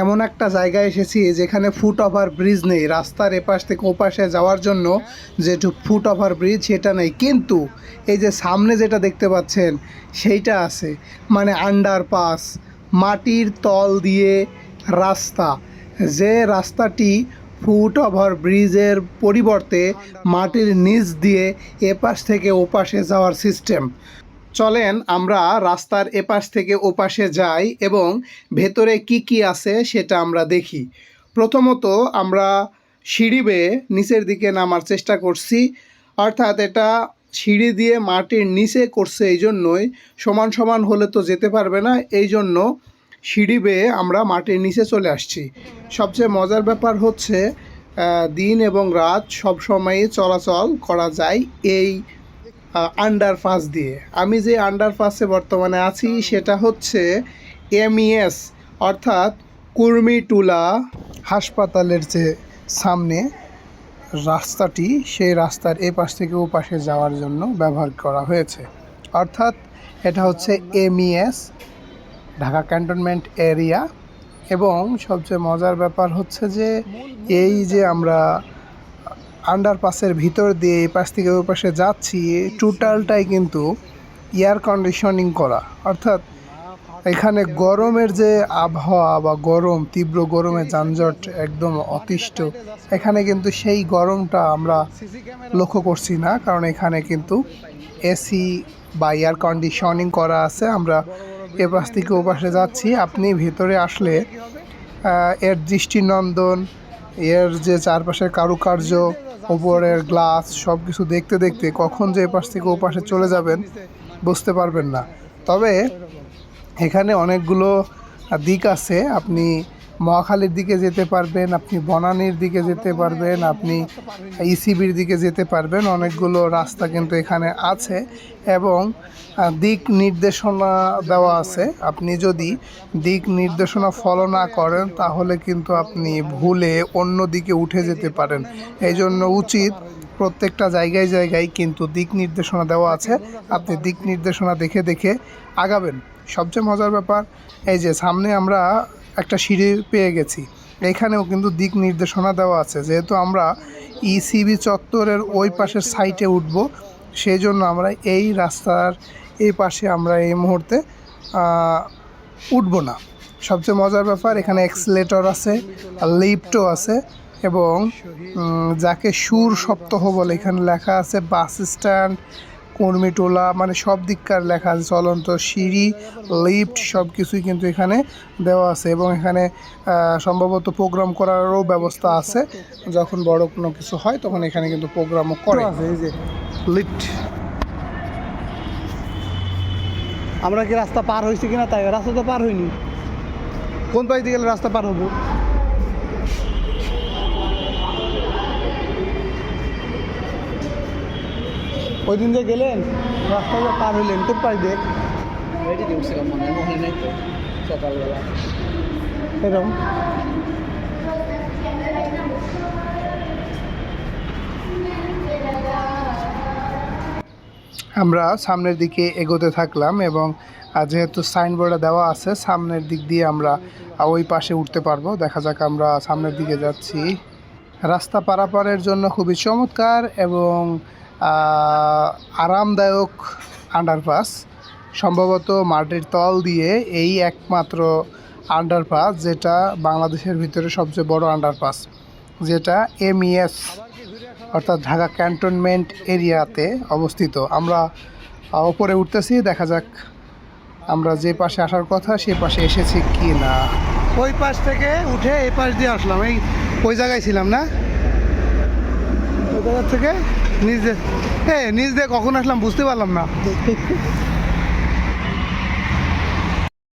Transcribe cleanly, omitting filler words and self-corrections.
এমন একটা জায়গায় এসেছি যেখানে ফুট ওভার ব্রিজ নেই। রাস্তার এপাশ থেকে ওপাশে যাওয়ার জন্য যে ফুট ওভার ব্রিজ সেটা নেই, কিন্তু এই যে সামনে যেটা দেখতে পাচ্ছেন সেইটা আছে, মানে আন্ডারপাস, মাটির তল দিয়ে রাস্তা। যে রাস্তাটি ফুট ওভার ব্রিজের পরিবর্তে মাটির নিচ দিয়ে এপাশ থেকে ওপাশে যাওয়ার সিস্টেম। চলেন আমরা রাস্তার এপাশ থেকে ওপাশে যাই এবং ভেতরে কি কি আছে সেটা আমরা দেখি। প্রথমত আমরা সিঁড়ি বেয়ে নিচের দিকে নামার চেষ্টা করছি, অর্থাৎ এটা সিঁড়ি দিয়ে মাটির নিচে করছে, এই জন্যই সমান সমান হলে তো যেতে পারবে না, এই জন্য সিঁড়ি বেয়ে আমরা মাটির নিচে চলে আসছি। সবচেয়ে মজার ব্যাপার হচ্ছে দিন এবং রাত সব সময়ই চলাচল করা যায় এই আন্ডারপাস দিয়ে। আমি যে আন্ডারপাসে বর্তমানে আছি সেটা হচ্ছে এমইএস, অর্থাৎ কুর্মিটোলা হাসপাতালের যে সামনে রাস্তাটি, সেই রাস্তার এপাশ থেকে ওপাশে যাওয়ার জন্য ব্যবহার করা হয়েছে। অর্থাৎ এটা হচ্ছে এমইএস, ঢাকা ক্যান্টনমেন্ট এরিয়া। এবং সবচেয়ে মজার ব্যাপার হচ্ছে যে এই যে আমরা আন্ডারপাসের ভিতর দিয়ে এই পাশ থেকে ওই পাশে যাচ্ছি, টোটালটাই কিন্তু এয়ার কন্ডিশনিং করা। অর্থাৎ এখানে গরমের যে আবহাওয়া বা গরম, তীব্র গরমে যানজট একদম অতিষ্ঠ, এখানে কিন্তু সেই গরমটা আমরা লক্ষ্য করছি না, কারণ এখানে কিন্তু এসি বা এয়ার কন্ডিশনিং করা আছে। আমরা এ পাশ থেকে ও পাশে যাচ্ছি। আপনি ভেতরে আসলে এর দৃষ্টিনন্দন, এর যে চারপাশের কারুকার্য, ওপরের গ্লাস, সব কিছু দেখতে দেখতে কখন যে এপাশ থেকে ও পাশে চলে যাবেন বুঝতে পারবেন না। তবে এখানে অনেকগুলো দিক আছে। আপনি মহাখালীর দিকে যেতে পারবেন, আপনি বনানীর দিকে যেতে পারবেন, আপনি ইসিবির দিকে যেতে পারবেন। অনেকগুলো রাস্তা কিন্তু এখানে আছে এবং দিক নির্দেশনা দেওয়া আছে। আপনি যদি দিক নির্দেশনা ফলো না করেন তাহলে কিন্তু আপনি ভুলে অন্য দিকে উঠে যেতে পারেন। এই জন্য উচিত প্রত্যেকটা জায়গায় জায়গায় কিন্তু দিক নির্দেশনা দেওয়া আছে, আপনি দিক নির্দেশনা দেখে দেখে আগাবেন। সবচেয়ে মজার ব্যাপার, এই যে সামনে আমরা একটা সিঁড়ি পেয়ে গেছি, এখানেও কিন্তু দিক নির্দেশনা দেওয়া আছে। যেহেতু আমরা ইসিবি চত্বরের ওই পাশের সাইটে উঠব, সেই জন্য আমরা এই রাস্তার এই পাশে আমরা এই মুহূর্তে উঠব না। সবচেয়ে মজার ব্যাপার, এখানে এক্সিলেটর আছে, লিফটও আছে এবং যাকে সুর সপ্তাহ বলে এখানে লেখা আছে বাস স্ট্যান্ড, কুর্মিটোলা, মানে সব দিককার লেখা আছে। চলন্ত সিঁড়ি, লিফট সব কিছুই কিন্তু এখানে দেওয়া আছে এবং এখানে সম্ভবত প্রোগ্রাম করারও ব্যবস্থা আছে। যখন বড় কোনো কিছু হয় তখন এখানে কিন্তু প্রোগ্রামও করে। এই যে লিফট, আমরা কি রাস্তা পার হয়েছি কিনা, তাই রাস্তা তো পার হইনি। কোন পাশ দিয়ে গেলে রাস্তা পার হবো? ওই দিন যে গেলেন রাস্তা যে পার হইলেন কোন পাশ দিয়ে? সকালবেলা এরকম আমরা সামনের দিকে এগোতে থাকলাম এবং যেহেতু সাইনবোর্ডে দেওয়া আছে সামনের দিক দিয়ে আমরা ওই পাশে উঠতে পারবো। দেখা যাক, আমরা সামনের দিকে যাচ্ছি। রাস্তা পারাপারের জন্য খুবই চমৎকার এবং আরামদায়ক আন্ডারপাস। সম্ভবত মাটির তল দিয়ে এই একমাত্র আন্ডারপাস যেটা বাংলাদেশের ভিতরে সবচেয়ে বড় আন্ডারপাস, যেটা এমইএস অর্থাৎ ঢাকা ক্যান্টনমেন্ট এরিয়াতে অবস্থিত। আমরা ওপরে উঠতেছি, দেখা যাক আমরা যে পাশে আসার কথা সে পাশে এসেছি কি না। ওই পাশ থেকে উঠে এই পাশ দিয়ে আসলাম, এই ওই জায়গায় ছিলাম না, ওই জায়গার থেকে নিজ দিয়ে কখন আসলাম বুঝতে পারলাম না।